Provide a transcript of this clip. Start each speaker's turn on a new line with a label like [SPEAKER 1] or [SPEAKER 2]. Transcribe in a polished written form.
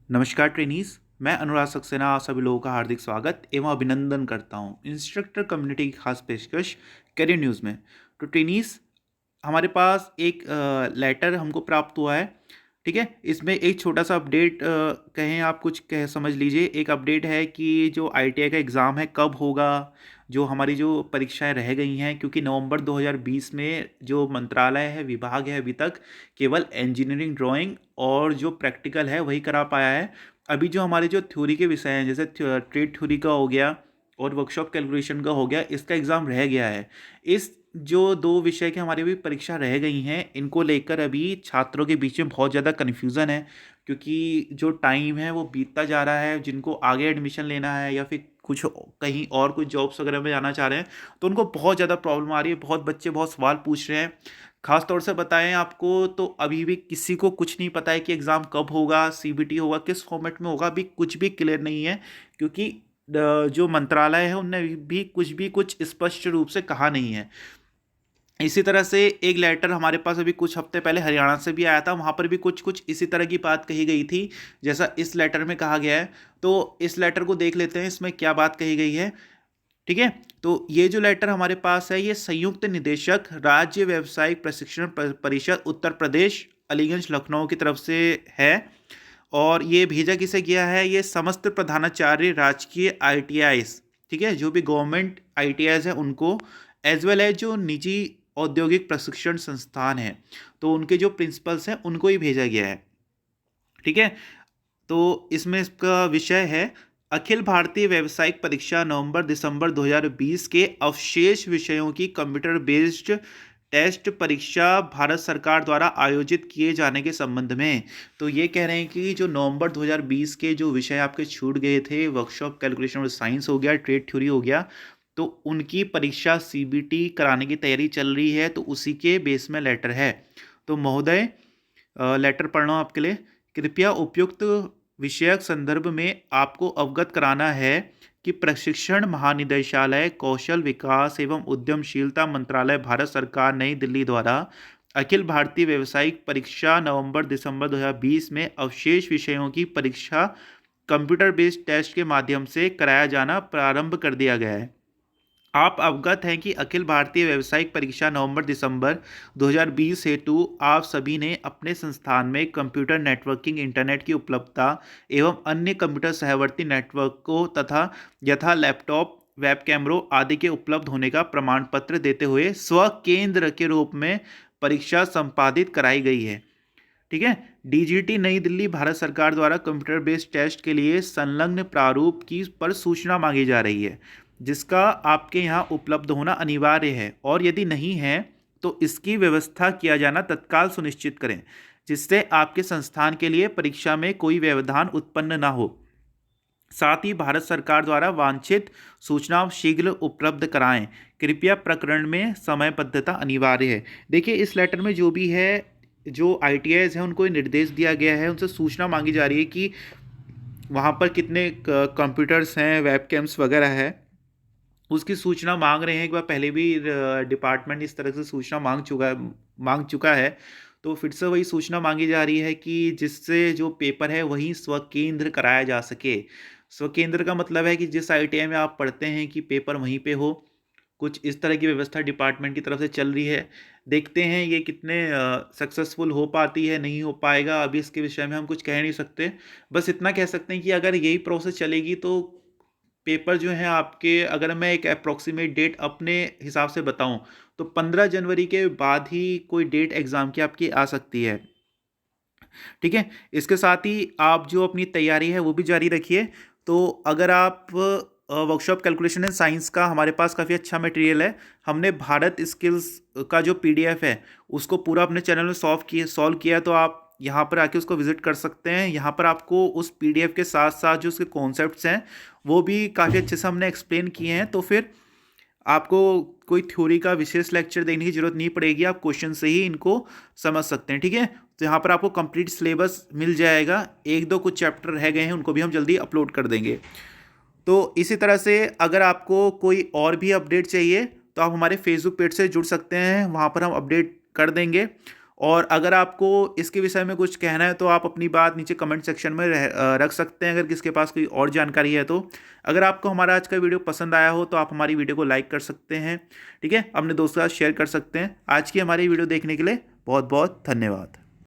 [SPEAKER 1] नमस्कार ट्रेनीज। मैं अनुराग सक्सेना आप सभी लोगों का हार्दिक स्वागत एवं अभिनंदन करता हूं इंस्ट्रक्टर कम्युनिटी की खास पेशकश करियर न्यूज़ में। तो ट्रेनीज, हमारे पास एक लेटर हमको प्राप्त हुआ है। ठीक है, इसमें एक छोटा सा अपडेट कहें आप कुछ कह समझ लीजिए। एक अपडेट है कि जो आईटीआई का एग्ज़ाम है कब होगा, जो हमारी जो परीक्षाएं रह गई हैं, क्योंकि नवंबर 2020 में जो मंत्रालय है, विभाग है, अभी तक केवल इंजीनियरिंग ड्राइंग और जो प्रैक्टिकल है वही करा पाया है। अभी जो हमारे जो थ्योरी के विषय हैं, जैसे ट्रेड थ्योरी का हो गया और वर्कशॉप कैलकुलेशन का हो गया, इसका एग्ज़ाम रह गया है। इस जो दो विषय की हमारी अभी परीक्षा रह गई हैं, इनको लेकर अभी छात्रों के बीच में बहुत ज़्यादा कन्फ्यूज़न है, क्योंकि जो टाइम है वो बीतता जा रहा है। जिनको आगे एडमिशन लेना है या फिर कुछ कहीं और कुछ जॉब्स वगैरह में जाना चाह रहे हैं, तो उनको बहुत ज़्यादा प्रॉब्लम आ रही है। बहुत बच्चे बहुत सवाल पूछ रहे हैं। खास तौर से बताएं आपको तो अभी भी किसी को कुछ नहीं पता है कि एग्ज़ाम कब होगा, सीबीटी होगा, किस फॉर्मेट में होगा, अभी कुछ भी क्लियर नहीं है। क्योंकि जो मंत्रालय है उनने भी कुछ स्पष्ट रूप से कहा नहीं है। इसी तरह से एक लेटर हमारे पास अभी कुछ हफ्ते पहले हरियाणा से भी आया था, वहाँ पर भी कुछ कुछ इसी तरह की बात कही गई थी जैसा इस लेटर में कहा गया है। तो इस लेटर को देख लेते हैं, इसमें क्या बात कही गई है। ठीक है, तो ये जो लेटर हमारे पास है, ये संयुक्त निदेशक राज्य व्यावसायिक प्रशिक्षण परिषद उत्तर प्रदेश अलीगंज लखनऊ की तरफ से है। और ये भेजा किसे गया है, ये समस्त प्रधानाचार्य राजकीय आईटीआईज, ठीक है, जो भी गवर्नमेंट आईटीआईज है उनको, एज वेल एज जो निजी औद्योगिक प्रशिक्षण संस्थान है, तो उनके जो प्रिंसिपल्स हैं उनको ही भेजा गया है। ठीक है, तो इसमें इसका विषय है अखिल भारतीय व्यावसायिक परीक्षा नवंबर दिसंबर 2020 के अवशेष विषयों की कंप्यूटर बेस्ड टेस्ट परीक्षा भारत सरकार द्वारा आयोजित किए जाने के संबंध में। तो ये कह रहे हैं कि जो नवंबर 2020 के जो विषय आपके छूट गए थे, वर्कशॉप कैलकुलेशन और साइंस हो गया, ट्रेड थ्योरी हो गया, तो उनकी परीक्षा सीबीटी कराने की तैयारी चल रही है। तो उसी के बेस में लेटर है। तो महोदय, लेटर पढ़ रहा हूँ आपके लिए। कृपया उपयुक्त विषयक संदर्भ में आपको अवगत कराना है कि प्रशिक्षण महानिदेशालय, कौशल विकास एवं उद्यमशीलता मंत्रालय, भारत सरकार, नई दिल्ली द्वारा अखिल भारतीय व्यावसायिक परीक्षा नवंबर दिसंबर 2020 में अवशेष विषयों की परीक्षा कंप्यूटर बेस्ड टेस्ट के माध्यम से कराया जाना प्रारंभ कर दिया गया है। आप अवगत हैं कि अखिल भारतीय व्यावसायिक परीक्षा नवंबर दिसंबर 2020 हेतु आप सभी ने अपने संस्थान में कंप्यूटर नेटवर्किंग, इंटरनेट की उपलब्धता एवं अन्य कंप्यूटर सहवर्ती नेटवर्क को तथा यथा लैपटॉप, वेब कैमरों आदि के उपलब्ध होने का प्रमाण पत्र देते हुए स्व केंद्र के रूप में परीक्षा संपादित कराई गई है। ठीक है, डीजीटी नई दिल्ली भारत सरकार द्वारा कंप्यूटर बेस्ड टेस्ट के लिए संलग्न प्रारूप की पर सूचना मांगी जा रही है, जिसका आपके यहाँ उपलब्ध होना अनिवार्य है, और यदि नहीं है तो इसकी व्यवस्था किया जाना तत्काल सुनिश्चित करें, जिससे आपके संस्थान के लिए परीक्षा में कोई व्यवधान उत्पन्न ना हो। साथ ही भारत सरकार द्वारा वांछित सूचना शीघ्र उपलब्ध कराएं। कृपया प्रकरण में समयबद्धता अनिवार्य है। देखिए, इस लेटर में जो भी है, जो आईटीआईज हैं उनको ये निर्देश दिया गया है, उनसे सूचना मांगी जा रही है कि वहाँ पर कितने कंप्यूटर्स हैं, वेब कैम्स वगैरह है, उसकी सूचना मांग रहे हैं। एक बार पहले भी डिपार्टमेंट इस तरह से सूचना मांग चुका है। तो फिर से वही सूचना मांगी जा रही है कि जिससे जो पेपर है वही स्वकेंद्र कराया जा सके। स्वकेंद्र का मतलब है कि जिस आईटीआई में आप पढ़ते हैं कि पेपर वहीं पे हो। कुछ इस तरह की व्यवस्था डिपार्टमेंट की तरफ से चल रही है। देखते हैं ये कितने सक्सेसफुल हो पाती है, नहीं हो पाएगा, अभी इसके विषय में हम कुछ कह नहीं सकते। बस इतना कह सकते हैं कि अगर यही प्रोसेस चलेगी तो पेपर जो है आपके, अगर मैं एक अप्रॉक्सीमेट डेट अपने हिसाब से बताऊं, तो 15 जनवरी के बाद ही कोई डेट एग्ज़ाम की आपकी आ सकती है। ठीक है, इसके साथ ही आप जो अपनी तैयारी है वो भी जारी रखिए। तो अगर आप वर्कशॉप कैलकुलेशन एंड साइंस का, हमारे पास काफ़ी अच्छा मटेरियल है। हमने भारत स्किल्स का जो पीडीएफ है उसको पूरा अपने चैनल में सॉल्व किया, तो आप यहाँ पर आके उसको विजिट कर सकते हैं। यहाँ पर आपको उस पीडीएफ के साथ साथ जो उसके कॉन्सेप्ट्स हैं वो भी काफ़ी अच्छे से हमने एक्सप्लेन किए हैं। तो फिर आपको कोई थ्योरी का विशेष लेक्चर देने की जरूरत नहीं पड़ेगी, आप क्वेश्चन से ही इनको समझ सकते हैं। ठीक है, तो यहाँ पर आपको कंप्लीट सिलेबस मिल जाएगा। एक दो कुछ चैप्टर रह गए हैं, उनको भी हम जल्दी अपलोड कर देंगे। तो इसी तरह से अगर आपको कोई और भी अपडेट चाहिए तो आप हमारे फेसबुक पेज से जुड़ सकते हैं, वहाँ पर हम अपडेट कर देंगे। और अगर आपको इसके विषय में कुछ कहना है तो आप अपनी बात नीचे कमेंट सेक्शन में रख सकते हैं, अगर किसके पास कोई और जानकारी है तो। अगर आपको हमारा आज का वीडियो पसंद आया हो तो आप हमारी वीडियो को लाइक कर सकते हैं, ठीक है, अपने दोस्तों के साथ शेयर कर सकते हैं। आज की हमारी वीडियो देखने के लिए बहुत बहुत धन्यवाद।